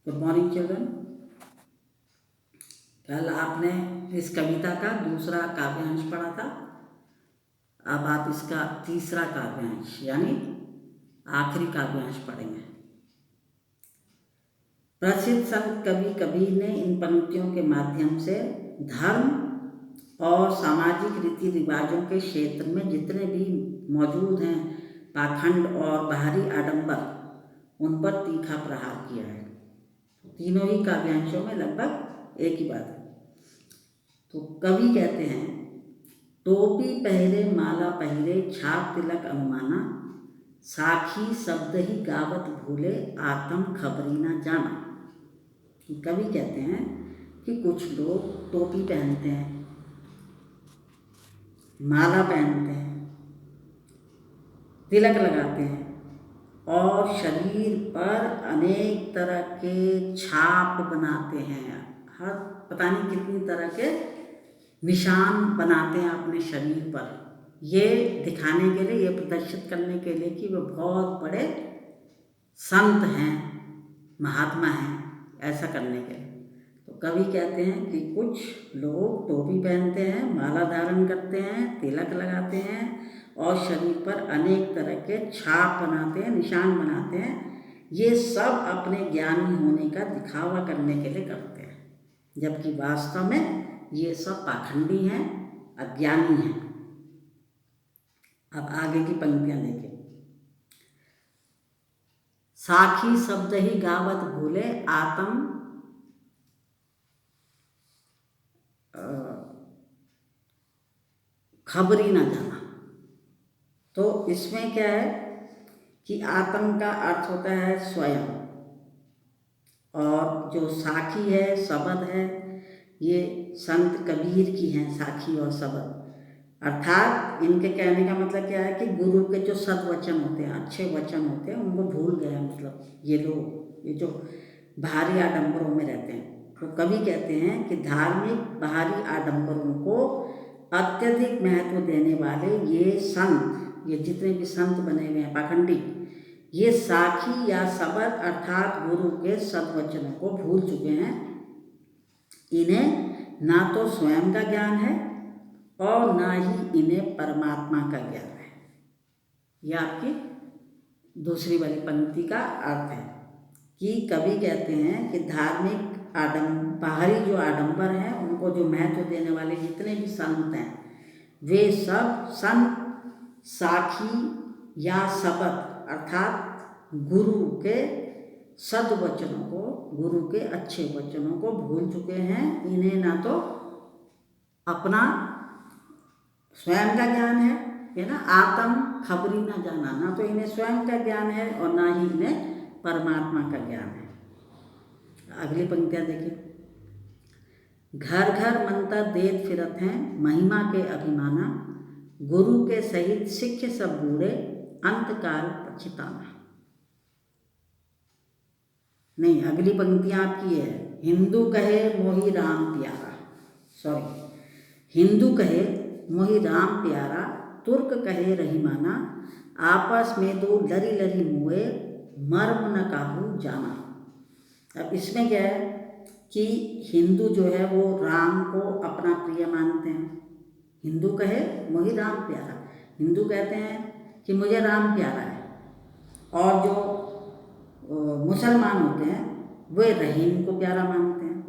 Good morning children. कल आपने इस कविता का दूसरा काव्यांश पढ़ा था। अब आप इसका तीसरा काव्यांश यानी आखिरी काव्यांश पढ़ेंगे। प्रसिद्ध संत कवि कबीर ने इन पंक्तियों के माध्यम से धर्म और सामाजिक रीति रिवाजों के क्षेत्र में जितने भी मौजूद हैं पाखंड और बाहरी आडंबर, उन पर तीखा प्रहार किया है। तीनों ही काव्यांशों में लगभग एक ही बात है। तो कवि कहते हैं, टोपी पहरे माला पहरे छाप तिलक अनुमाना, साखी शब्द ही गावत भूले आत्म खबरी ना जाना। कवि कहते हैं कि कुछ लोग टोपी पहनते हैं, माला पहनते हैं, तिलक लगाते हैं और शरीर पर अनेक तरह के छाप बनाते हैं। हर पता नहीं कितनी तरह के निशान बनाते हैं अपने शरीर पर, ये दिखाने के लिए, ये प्रदर्शित करने के लिए कि वो बहुत बड़े संत हैं, महात्मा हैं, ऐसा करने के लिए। तो कवि कहते हैं कि कुछ लोग टोपी पहनते हैं, माला धारण करते हैं, तिलक लगाते हैं और शरीर पर अनेक तरह के छाप बनाते हैं, निशान बनाते हैं। ये सब अपने ज्ञानी होने का दिखावा करने के लिए करते हैं, जबकि वास्तव में ये सब पाखंडी हैं, अज्ञानी हैं। अब आगे की पंक्तियां देखें। साखी शब्द ही गावत भूले आत्म खबरी ना जाना। तो इसमें क्या है कि आत्म का अर्थ होता है स्वयं, और जो साखी है, शब्द है, ये संत कबीर की हैं साखी और शब्द। अर्थात इनके कहने का मतलब क्या है कि गुरु के जो सद्वचन होते हैं, अच्छे वचन होते हैं, उनको भूल गए हैं। मतलब ये लोग, ये जो बाहरी आडंबरों में रहते हैं। तो कवि कहते हैं कि धार्मिक बाहरी आडंबरों को अत्यधिक महत्व देने वाले ये संत, ये जितने भी संत बने हुए हैं पाखंडी, ये साखी या शब्द अर्थात गुरु के सद्वचनों को भूल चुके हैं। इन्हें ना तो स्वयं का ज्ञान है और ना ही इन्हें परमात्मा का ज्ञान है। यह आपकी दूसरी वाली पंक्ति का अर्थ है कि कवि कहते हैं कि धार्मिक बाहरी जो आडंबर हैं, उनको जो महत्व देने वाले जितने भी संत हैं, वे सब संत साखी या शब्द अर्थात गुरु के सद्वचनों को, गुरु के अच्छे वचनों को भूल चुके हैं। इन्हें ना तो अपना स्वयं का ज्ञान है ना, आत्म खबरी ना जाना, ना तो इन्हें स्वयं का ज्ञान है और ना ही इन्हें परमात्मा का ज्ञान है। अगली पंक्तियां देखिए। घर घर मंतर देत फिरत हैं महिमा के अभिमाना, गुरु के सहित सिख सब बूढ़े अंतकाल पछताना। नहीं, अगली पंक्तियां आपकी है। हिंदू कहे मोहि राम प्यारा, हिंदू कहे मोहि राम प्यारा, तुर्क कहे रहीमाना, आपस में दो लरी लरी मुए मर्म न काहू जाना। अब इसमें क्या है कि हिंदू जो है वो राम को अपना प्रिय मानते हैं। हिंदू कहे मोहि राम प्यारा, हिंदू कहते हैं कि मुझे राम प्यारा है, और जो मुसलमान होते हैं वे रहीम को प्यारा मानते हैं।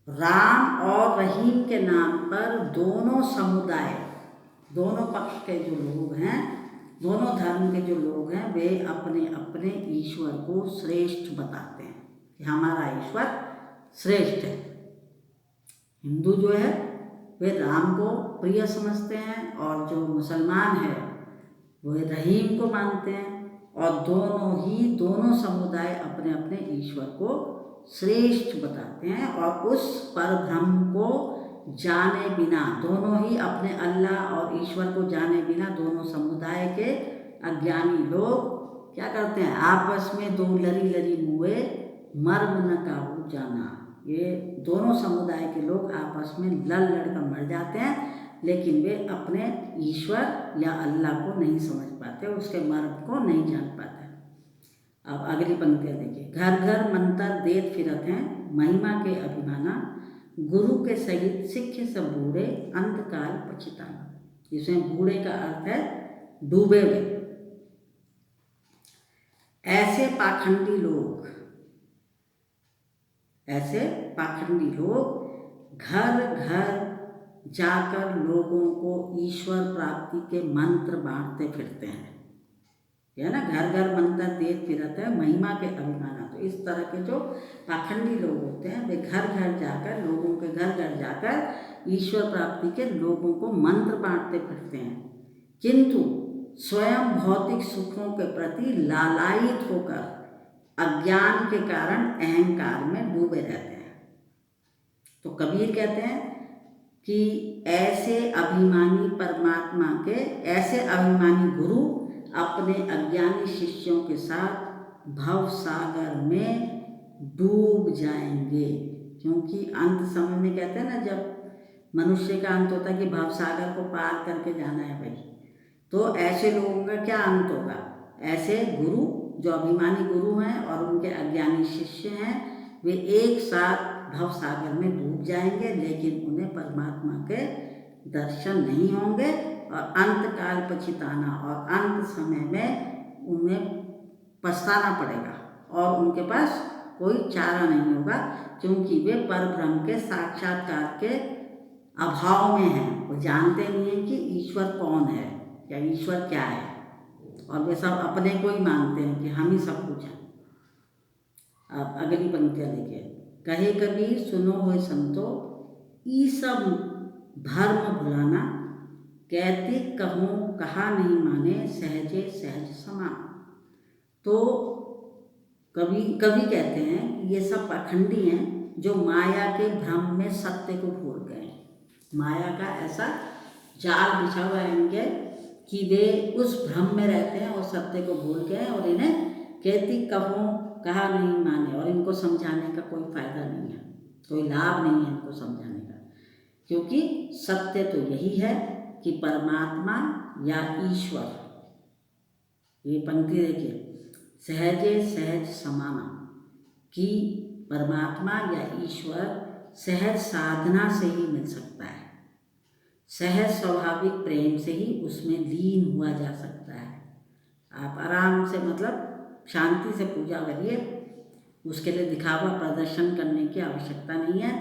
राम और रहीम के नाम पर दोनों समुदाय, दोनों पक्ष के जो लोग हैं, दोनों धर्म के जो लोग हैं, वे अपने अपने ईश्वर को श्रेष्ठ बताते हैं कि हमारा ईश्वर श्रेष्ठ है। हिंदू जो है वे राम को प्रिय समझते हैं, और जो मुसलमान है वह रहीम को मानते हैं, और दोनों समुदाय अपने अपने ईश्वर को श्रेष्ठ बताते हैं। और उस परब्रह्म को जाने बिना, दोनों ही अपने अल्लाह और ईश्वर को जाने बिना दोनों समुदाय के अज्ञानी लोग क्या करते हैं, आपस में दो लरी लरी मुए मर्म न काहू जाना। ये दोनों समुदाय के लोग आपस में लड़ कर मर जाते हैं, लेकिन वे अपने ईश्वर या अल्लाह को नहीं समझ पाते, उसके मर्म को नहीं जान पाते। अब अगली पंक्तियाँ देखिए। घर घर मंतर देत फिरत हैं, महिमा के अभिमाना, गुरु के सहित सिख सब बूढ़े, अंतकाल पछिताना। इसमें बूढ़े का अर्थ है डूबे हुए। ऐसे पाखंडी लोग घर घर जाकर लोगों को ईश्वर प्राप्ति के मंत्र बांटते फिरते हैं, है ना। घर घर मंत्र देत फिरत है, महिमा के अभिमाना। तो इस तरह के जो पाखंडी लोग होते हैं वे घर घर जाकर, लोगों के घर घर जाकर ईश्वर प्राप्ति के लोगों को मंत्र बांटते फिरते हैं, किंतु स्वयं भौतिक सुखों के प्रति लालायित होकर अज्ञान के कारण अहंकार में डूबे रहते हैं। तो कबीर कहते हैं कि ऐसे अभिमानी गुरु अपने अज्ञानी शिष्यों के साथ भव सागर में डूब जाएंगे। क्योंकि अंत समय में कहते हैं ना, जब मनुष्य का अंत होता है कि भव सागर को पार करके जाना है भाई, तो ऐसे लोगों का क्या अंत होगा। ऐसे गुरु जो अभिमानी गुरु हैं और उनके अज्ञानी शिष्य हैं, वे एक साथ भव सागर में डूब जाएंगे, लेकिन उन्हें परमात्मा के दर्शन नहीं होंगे और अंतकाल पछिताना, और अंत समय में उन्हें पछताना पड़ेगा और उनके पास कोई चारा नहीं होगा, क्योंकि वे परब्रह्म के साक्षात्कार के अभाव में हैं। वो जानते नहीं हैं कि ईश्वर कौन है या ईश्वर क्या है, और वे सब अपने को ही मानते हैं कि हम ही सब कुछ हैं। अब अगली पंक्तियाँ देखिए। कहे कबीर सुनो होय संतो, ई सब भर्म भुलाना, कहते कहूँ कहा नहीं माने, सहजे सहज समान। तो कवि कहते हैं कि ये सब पाखंडी हैं जो माया के भ्रम में सत्य को भूल गए। माया का ऐसा जाल बिछा हुआ है इनके कि वे उस भ्रम में रहते हैं और सत्य को भूल गए, और इन्हें कहती कहूँ कहा नहीं माने, और इनको समझाने का कोई फायदा नहीं है, कोई लाभ नहीं है इनको समझाने का, क्योंकि सत्य तो यही है कि परमात्मा या ईश्वर, ये पंक्ति देखिए, सहजे सहज समाना, कि परमात्मा या ईश्वर सहज साधना से ही मिल सकता है, सहज स्वाभाविक प्रेम से ही उसमें लीन हुआ जा सकता है। आप आराम से मतलब शांति से पूजा करिए, उसके लिए दिखावा प्रदर्शन करने की आवश्यकता नहीं है।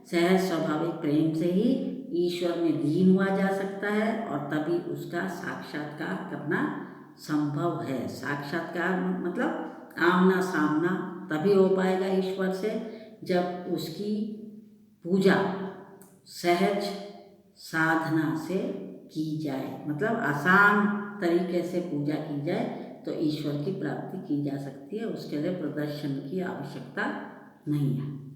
सहज स्वाभाविक प्रेम से ही ईश्वर में लीन हुआ जा सकता है और तभी उसका साक्षात्कार करना संभव है। साक्षात्कार मतलब आमना सामना तभी हो पाएगा ईश्वर से जब उसकी पूजा सहज साधना से की जाए, मतलब आसान तरीके से पूजा की जाए तो ईश्वर की प्राप्ति की जा सकती है। उसके लिए प्रदर्शन की आवश्यकता नहीं है।